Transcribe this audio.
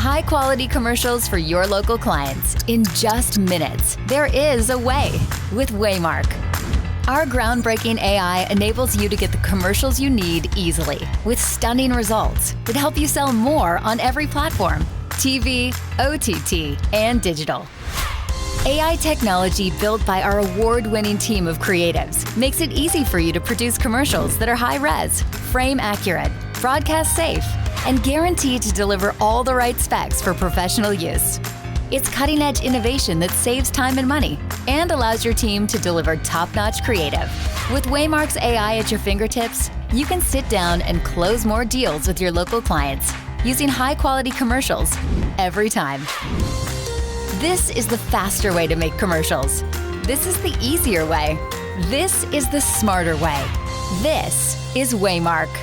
High-quality commercials for your local clients in just minutes. There is a way with Waymark. Our groundbreaking AI enables you to get the commercials you need easily with stunning results that help you sell more on every platform: TV, OTT, and digital. AI technology built by our award-winning team of creatives makes it easy for you to produce commercials that are high-res, frame-accurate, broadcast-safe, and guaranteed to deliver all the right specs for professional use. It's cutting-edge innovation that saves time and money and allows your team to deliver top-notch creative. With Waymark's AI at your fingertips, you can sit down and close more deals with your local clients using high-quality commercials every time. This is the faster way to make commercials. This is the easier way. This is the smarter way. This is Waymark.